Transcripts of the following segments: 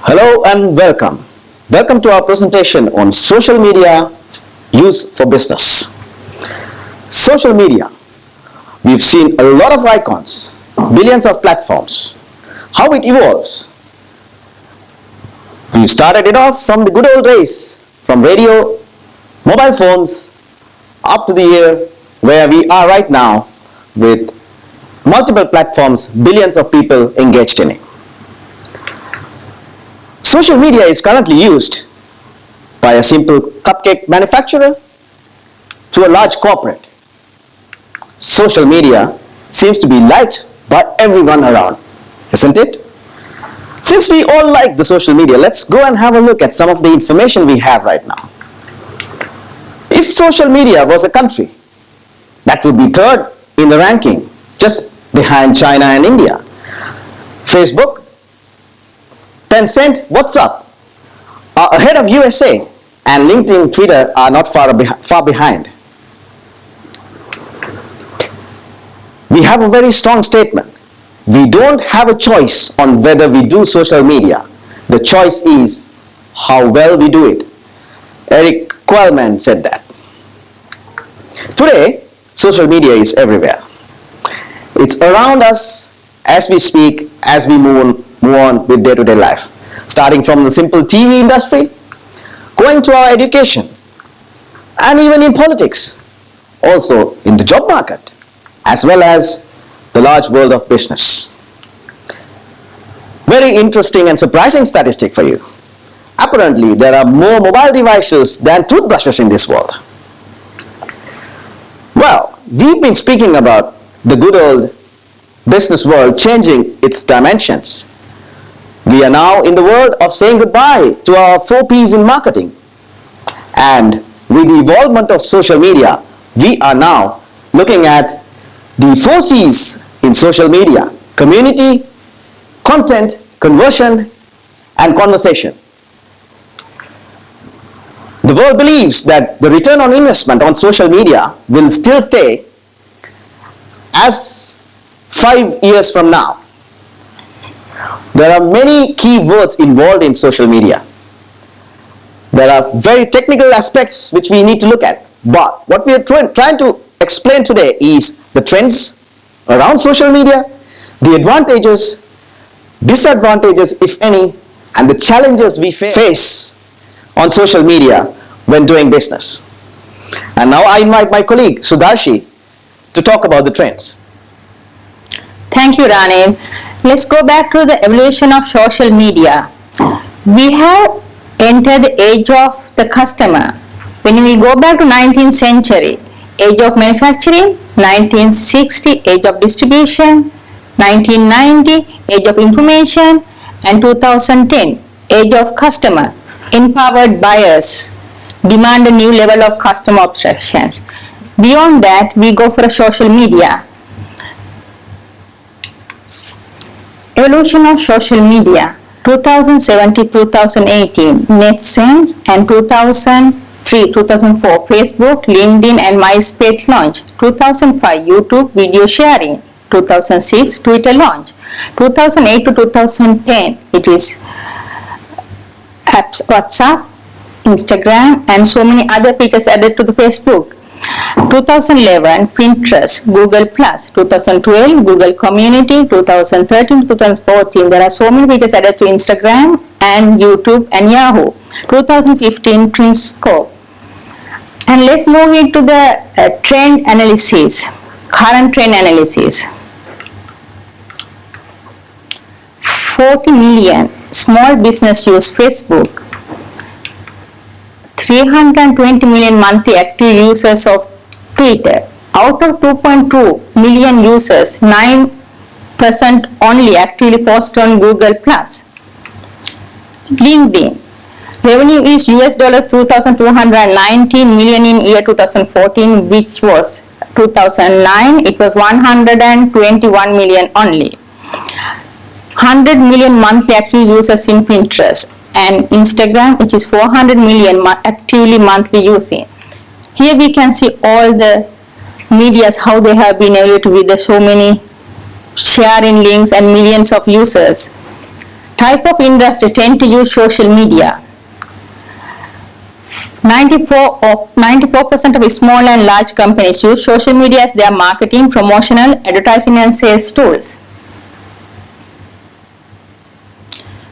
Hello and welcome. Welcome to our presentation on social media use for business. Social media. We've seen a lot of icons, billions of platforms, how it evolves. We started it off from the good old days, from radio, mobile phones, up to the year where we are right now with multiple platforms, billions of people engaged in it. Social media is currently used by a simple cupcake manufacturer to a large corporate. Social media seems to be liked by everyone around, isn't it? Since we all like the social media, let's go and have a look at some of the information we have right now. If social media was a country, that would be third in the ranking, just behind China and India. Facebook, Tencent, WhatsApp are ahead of USA, and LinkedIn, Twitter are not far behind. We have a very strong statement. We don't have a choice on whether we do social media. The choice is how well we do it. Eric Quellman said that. Today, social media is everywhere. It's around us as we speak, as we move on with day-to-day life. Starting from the simple TV industry, going to our education, and even in politics, also in the job market, as well as the large world of business. Very interesting and surprising statistic for you. Apparently, there are more mobile devices than toothbrushes in this world. Well, we've been speaking about the good old business world changing its dimensions. We are now in the world of saying goodbye to our 4 P's in marketing. And with the evolvement of social media, we are now looking at the 4 C's in social media: community, content, conversion, and conversation. The world believes that the return on investment on social media will still stay as 5 years from now. There are many key words involved in social media. There are very technical aspects which we need to look at. But what we are trying to explain today is the trends around social media, the advantages, disadvantages, if any, and the challenges we face on social media when doing business. And now I invite my colleague Sudarshi to talk about the trends. Thank you, Ranil. Let's go back to the evolution of social media. We have entered the age of the customer. When we go back to 19th century, age of manufacturing, 1960, age of distribution, 1990, age of information, and 2010, age of customer. Empowered buyers demand a new level of customer obsessions. Beyond that, we go for a social media. Evolution of social media, 2007 to 2018, NetSense, and 2003-2004, Facebook, LinkedIn, and MySpace launch. 2005, YouTube video sharing. 2006, Twitter launch. 2008 to 2010, it is apps, WhatsApp, Instagram, and so many other features added to the Facebook. 2011, Pinterest, Google+, 2012, Google Community, 2013 to 2014, there are so many features added to Instagram and YouTube and Yahoo. 2015, Trinscope. And let's move into the trend analysis, current trend analysis. 40 million small business use Facebook. 320 million monthly active users of Twitter. Out of 2.2 million users, 9% only actively post on Google+. LinkedIn. Revenue is US dollars 2,219 million in year 2014, which was 2009, it was 121 million only. 100 million monthly active users in Pinterest. And Instagram, which is 400 million actively monthly using. Here we can see all the medias, how they have been able to with so many sharing links and millions of users. Type of industry tend to use social media. 94% of small and large companies use social media as their marketing, promotional, advertising and sales tools.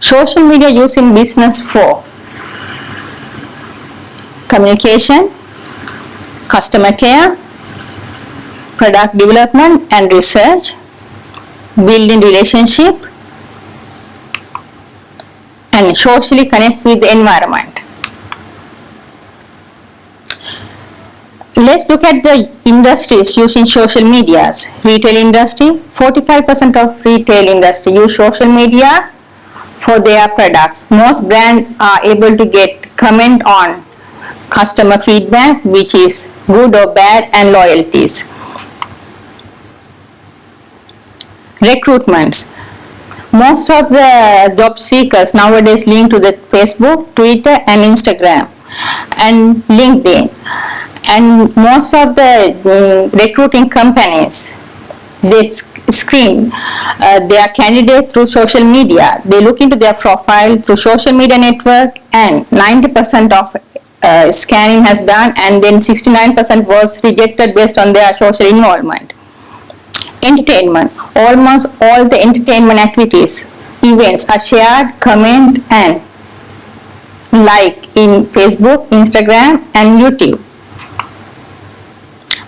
Social media used in business for communication, customer care, product development and research, building relationship, and socially connect with the environment. Let's look at the industries using social medias. Retail industry, 45% of retail industry use social media for their products. Most brands are able to get comment on customer feedback, which is good or bad, and loyalties. Recruitments. Most of the job seekers nowadays link to the Facebook, Twitter and Instagram and LinkedIn. And most of the recruiting companies, they screen their candidates through social media. They look into their profile through social media network, and 90% of scanning has done, and then 69% was rejected based on their social involvement. Entertainment. Almost all the entertainment activities, events are shared, comment and like in Facebook, Instagram and YouTube.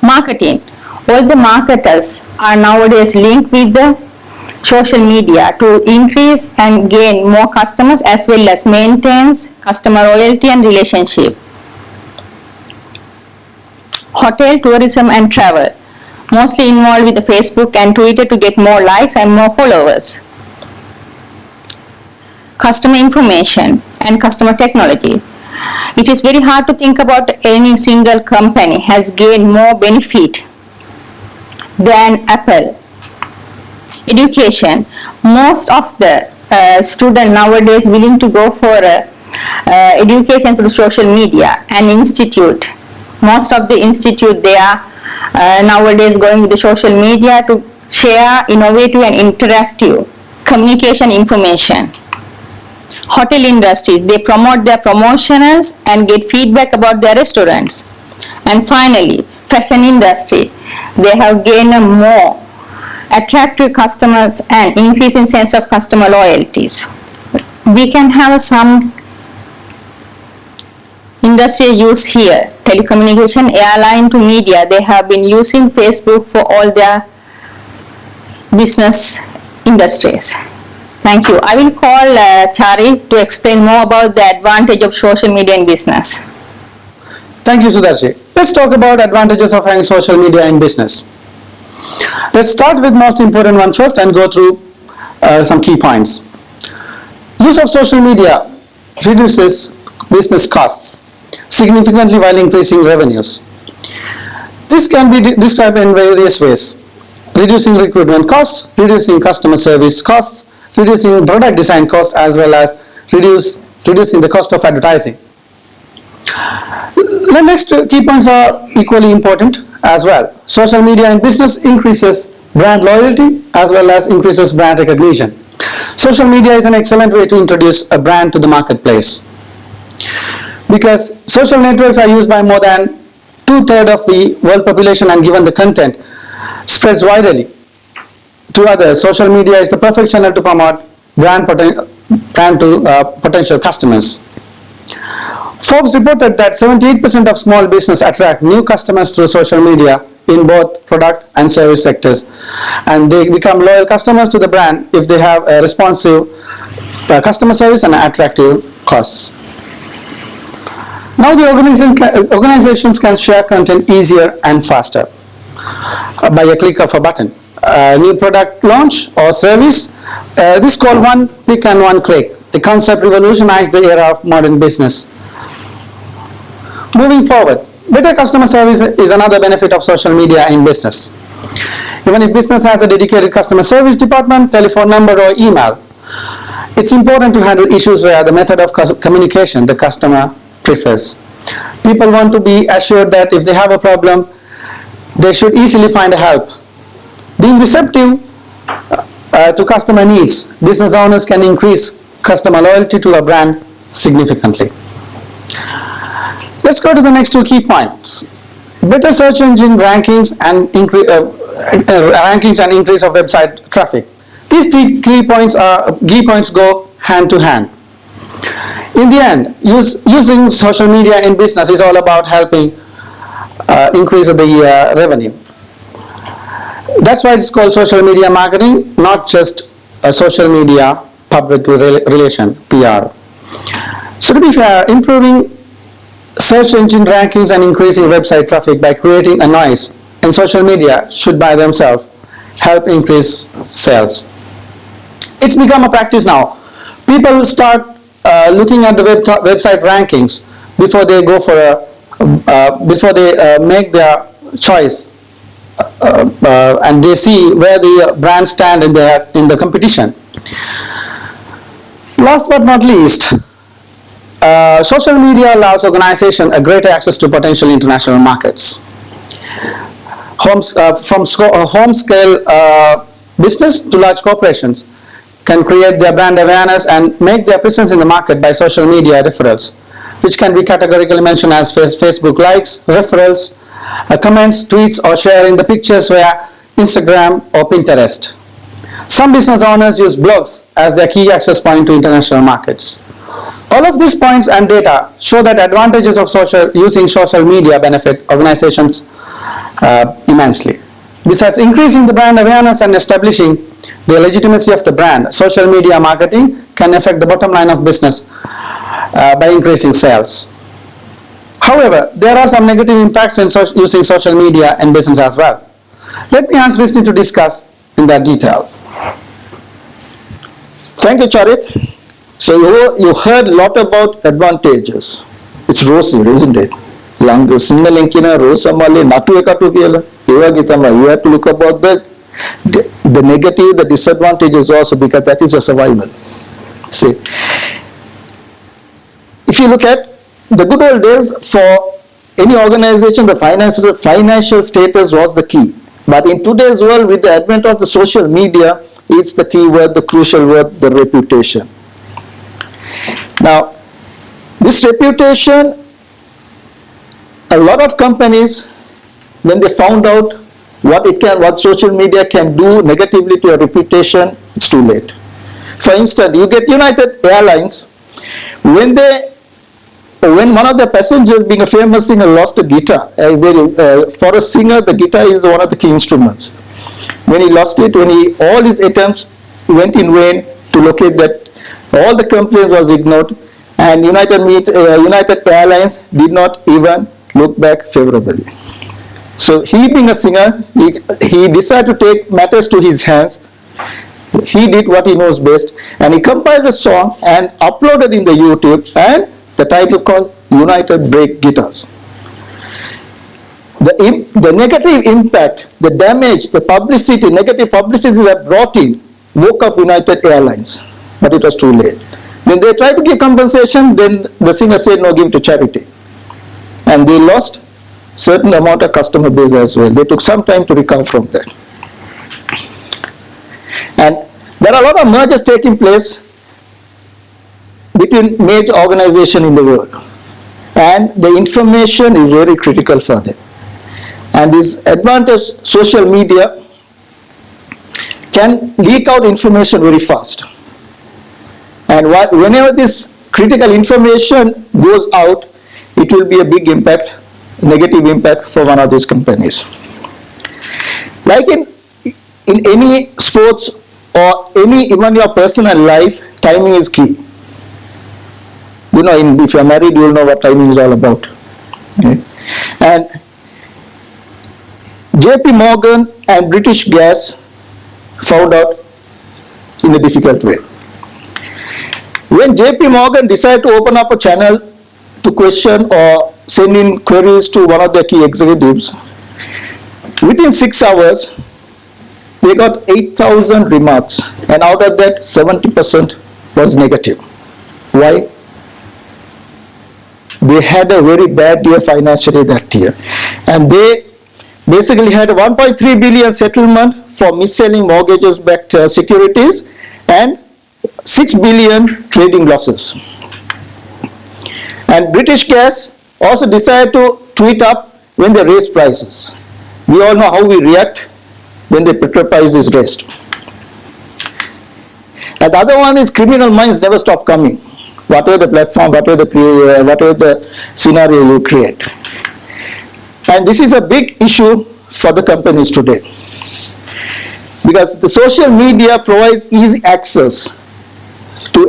Marketing. All the marketers are nowadays linked with the social media to increase and gain more customers as well as maintains customer loyalty and relationship. Hotel, tourism and travel. Mostly involved with the Facebook and Twitter to get more likes and more followers. Customer information and customer technology. It is very hard to think about any single company has gained more benefit than Apple. Education. Most of the students nowadays willing to go for education through social media and institute. Most of the institute they are nowadays going with the social media to share innovative and interactive communication information. Hotel industries, they promote their promotionals and get feedback about their restaurants. And finally, fashion industry, they have gained a more attractive customers and increasing sense of customer loyalties. We can have some industry use here. Telecommunication, airline to media, they have been using Facebook for all their business industries. Thank you. I will call Chari to explain more about the advantage of social media in business. Thank you, Sudarshi. Let's talk about advantages of having social media in business. Let's start with most important one first and go through some key points. Use of social media reduces business costs significantly while increasing revenues. This can be described in various ways: reducing recruitment costs, reducing customer service costs, reducing product design costs, as well as reducing the cost of advertising. The next key points are equally important as well. Social media in business increases brand loyalty as well as increases brand recognition. Social media is an excellent way to introduce a brand to the marketplace, because social networks are used by more than 2/3 of the world population, and given the content spreads widely to others, social media is the perfect channel to promote brand to potential customers. Forbes reported that 78% of small business attract new customers through social media in both product and service sectors, and they become loyal customers to the brand if they have a responsive customer service and attractive costs. Now the organizations can share content easier and faster by a click of a button. New product launch or service, this is called one click and one click. The concept revolutionized the era of modern business. Moving forward, better customer service is another benefit of social media in business. Even if business has a dedicated customer service department, telephone number or email, it's important to handle issues where the method of communication the customer prefers. People want to be assured that if they have a problem, they should easily find help. Being receptive to customer needs, business owners can increase customer loyalty to the brand significantly. Let's go to the next two key points. Better search engine rankings and increase of website traffic. These key points go hand to hand. In the end, using social media in business is all about helping increase the revenue. That's why it's called social media marketing, not just a social media public relation, PR. So to be fair, improving search engine rankings and increasing website traffic by creating a noise in social media should by themselves help increase sales. It's become a practice now. People start looking at the website rankings before they go for make their choice, and they see where the brands stand in the competition. Last but not least, social media allows organizations a greater access to potential international markets. From home scale business to large corporations can create their brand awareness and make their presence in the market by social media referrals, which can be categorically mentioned as Facebook likes, referrals, comments, tweets, or sharing the pictures via Instagram or Pinterest. Some business owners use blogs as their key access point to international markets. All of these points and data show that advantages of using social media benefit organizations immensely. Besides increasing the brand awareness and establishing the legitimacy of the brand, social media marketing can affect the bottom line of business by increasing sales. However, there are some negative impacts in using social media in business as well. Let me ask Vishnu to discuss in that details. Thank you, Charit. So you heard a lot about advantages. It's rosy, isn't it? Lang single linkina rosa mali natu ekatu kiyala. You have to look about the negative, the disadvantages also, because that is your survival. See, if you look at the good old days, for any organization, the financial status was the key. But in today's world, with the advent of the social media, it's the key word, the crucial word, the reputation. Now, this reputation, a lot of companies, when they found out what social media can do negatively to a reputation, it's too late. For instance, you get United Airlines, when one of the passengers, being a famous singer, lost a guitar. For a singer, the guitar is one of the key instruments. When he lost it, all his attempts went in vain to locate that, all the complaints was ignored, and United Airlines did not even look back favorably. So he, being a singer, he decided to take matters to his hands. He did what he knows best, and he compiled a song and uploaded in the YouTube, and the title called United Break Guitars. The negative impact, the damage, the publicity, negative publicity that brought in, woke up United Airlines, but it was too late. When they tried to give compensation, then the singer said, no, give to charity. And they lost certain amount of customer base as well. They took some time to recover from that. And there are a lot of mergers taking place between major organizations in the world. And the information is very critical for them. And this advantage, social media, can leak out information very fast. And whenever this critical information goes out, it will be a big impact, negative impact for one of those companies. Like in any sports or even your personal life, timing is key. You know, if you're married, you'll know what timing is all about. Okay? And JP Morgan and British Gas found out in a difficult way. When JP Morgan decided to open up a channel to question or send in queries to one of their key executives, within 6 hours, they got 8,000 remarks, and out of that, 70% was negative. Why? They had a very bad year financially that year, and they basically had a 1.3 billion settlement for mis-selling mortgages-backed securities, and 6 billion trading losses. And British Gas also decided to tweet up when they raise prices. We all know how we react when the petrol price is raised. And the other one is criminal minds never stop coming. Whatever the platform, whatever the scenario you create. And this is a big issue for the companies today. Because the social media provides easy access to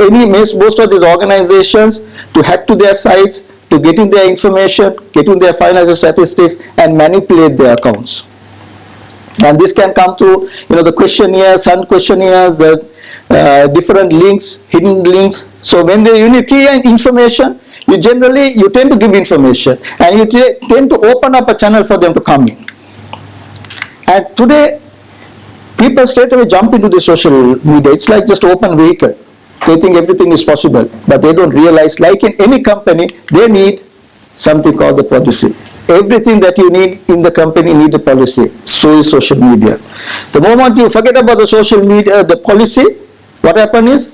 most of these organizations to hack to their sites, to get in their information, get in their financial statistics, and manipulate their accounts. And this can come through, the questionnaires, sun questionnaires, the different links, hidden links. So when you key in information, you tend to give information, and you tend to open up a channel for them to come in. And today, people straight away jump into the social media. It's like just open vehicle. They think everything is possible, but they don't realize, like in any company, they need something called the policy. Everything that you need in the company need a policy. So is social media. The moment you forget about the social media, the policy, what happens is,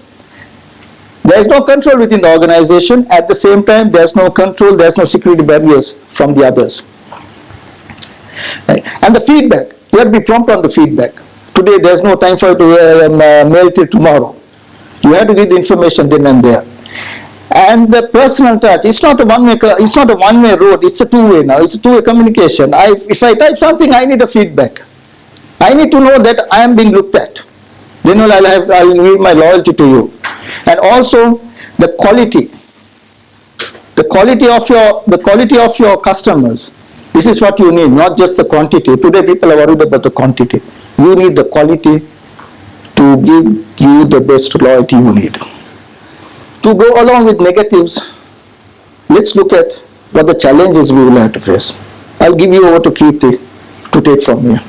there is no control within the organization. At the same time, there is no control, there is no security barriers from the others. Right? And the feedback, you have to be prompt on the feedback. Today, there is no time for you to mail till tomorrow. You have to give the information then and there. And the personal touch, it's not a one-way road, it's a two-way now, it's a two-way communication. If I type something, I need a feedback. I need to know that I am being looked at. Then I will give my loyalty to you. And also the quality of your customers. This is what you need, not just the quantity. Today people are worried about the quantity. You need the quality to give you the best loyalty you need. To go along with negatives, let's look at what the challenges we will have to face. I'll give you over to Kirti to take from here.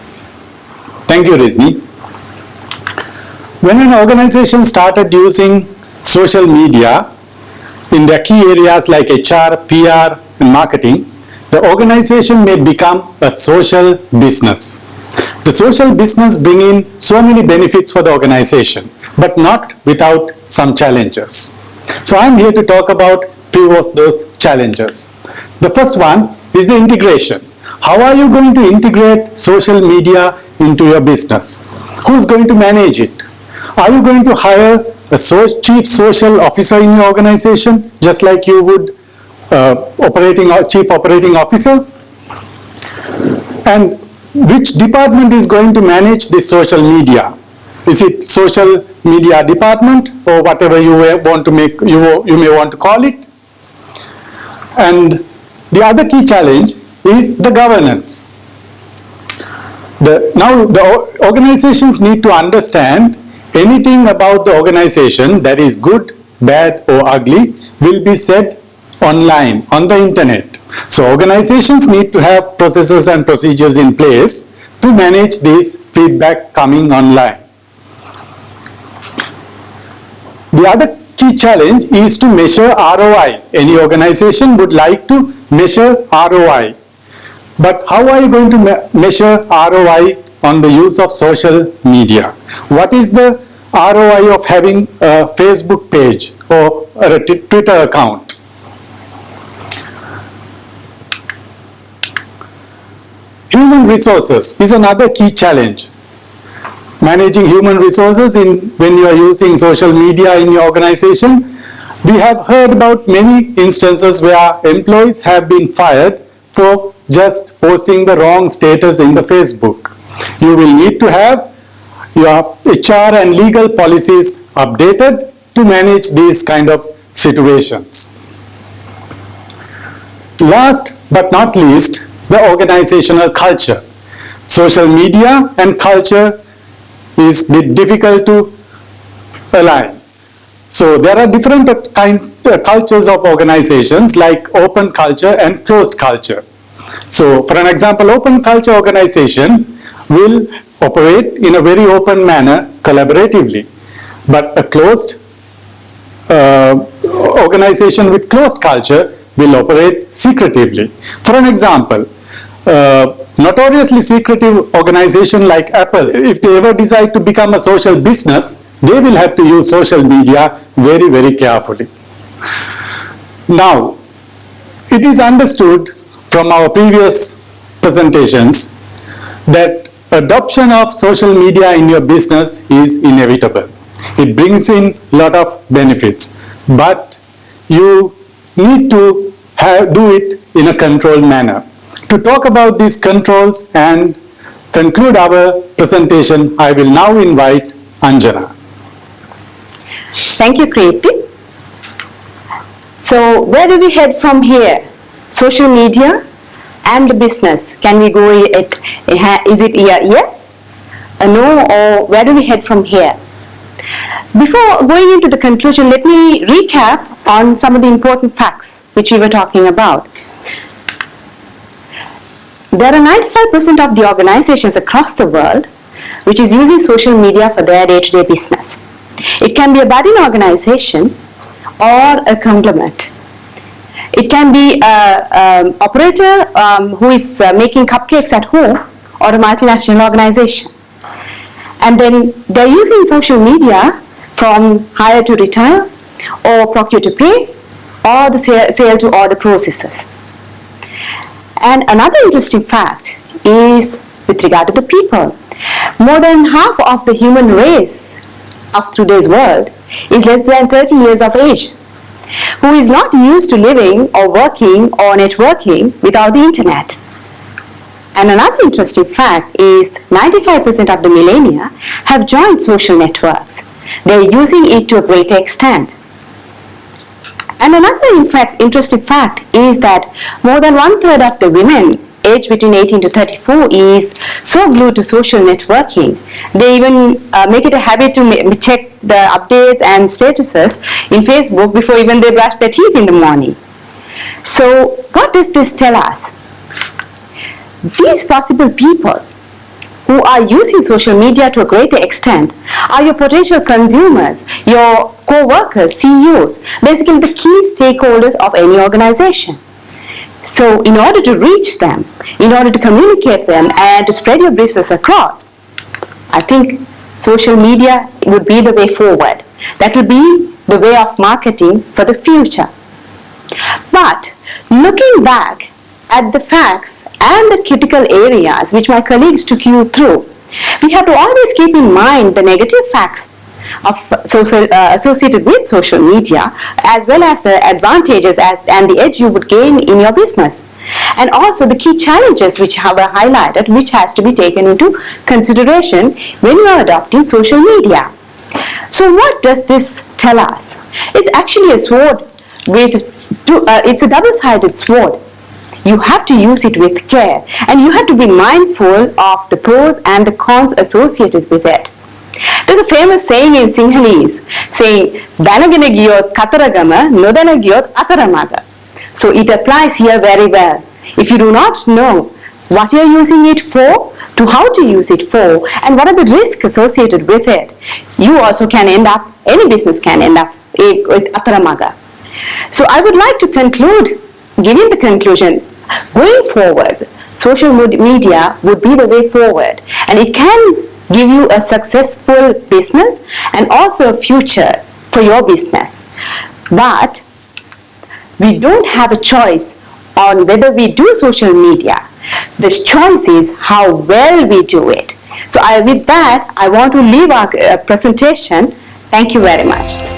Thank you, Rizmi. When an organization started using social media in their key areas like HR, PR, and marketing, the organization may become a social business. The social business brings in so many benefits for the organization, but not without some challenges. So I'm here to talk about few of those challenges. The first one is the integration. How are you going to integrate social media into your business? Who's going to manage it? Are you going to hire a chief social officer in your organization, just like you would chief operating officer? And which department is going to manage this social media? Is it social media department or whatever you may want to call it? And the other key challenge is the governance. Now the organizations need to understand anything about the organization that is good, bad or ugly will be said online, on the internet. So organizations need to have processes and procedures in place to manage this feedback coming online. The other key challenge is to measure ROI. Any organization would like to measure ROI. But how are you going to measure ROI on the use of social media? What is the ROI of having a Facebook page or a Twitter account? Human resources is another key challenge. Managing human resources when you are using social media in your organization. We have heard about many instances where employees have been fired for just posting the wrong status in the Facebook. You will need to have your HR and legal policies updated to manage these kind of situations. Last but not least, the organizational culture. Social media and culture is a bit difficult to align. So there are different cultures of organizations like open culture and closed culture. So for an example, open culture organization will operate in a very open manner collaboratively, but a closed organization with closed culture will operate secretively. For an example, notoriously secretive organization like Apple, if they ever decide to become a social business, they will have to use social media very, very carefully. Now, it is understood from our previous presentations that adoption of social media in your business is inevitable. It brings in a lot of benefits, but you need to do it in a controlled manner. To talk about these controls and conclude our presentation, I will now invite Anjana. Thank you, Kriti. So where do we head from here? Social media and the business. Can we go it? Is it a yes, a no, or where do we head from here? Before going into the conclusion, let me recap on some of the important facts which we were talking about. There are 95% of the organizations across the world which is using social media for their day-to-day business. It can be a budding organization or a conglomerate. It can be an operator who is making cupcakes at home, or a multinational organization. And then they're using social media from hire to retire, or procure to pay, or the sale to order processes. And another interesting fact is with regard to the people. More than half of the human race of today's world is less than 30 years of age, who is not used to living or working or networking without the internet. And another interesting fact is 95% of the millennia have joined social networks. They're using it to a greater extent. And another interesting fact is that more than 1/3 of the women aged between 18 to 34 is so glued to social networking. They even make it a habit to check the updates and statuses in Facebook before even they brush their teeth in the morning. So what does this tell us? These possible people who are using social media to a greater extent are your potential consumers, your co-workers, CEOs, basically the key stakeholders of any organization. So in order to reach them, in order to communicate them and to spread your business across, I think social media would be the way forward. That will be the way of marketing for the future. But looking back at the facts and the critical areas which my colleagues took you through, we have to always keep in mind the negative facts of associated with social media, as well as the advantages and the edge you would gain in your business, and also the key challenges which have been highlighted, which has to be taken into consideration when you are adopting social media. So what does this tell us? It's actually a sword it's a double-sided sword. You have to use it with care, and you have to be mindful of the pros and the cons associated with it. There's a famous saying in Sinhalese saying, "Danagana giyot kataragama, nodana giyot ataramaga." So it applies here very well. If you do not know what you're using it for, to how to use it for, and what are the risks associated with it, you also can end up, any business can end up with ataramaga. So I would like to conclude, giving the conclusion, going forward, social media would be the way forward, and it can give you a successful business and also a future for your business. But we don't have a choice on whether we do social media. The choice is how well we do it. So with that, I want to leave our presentation. Thank you very much.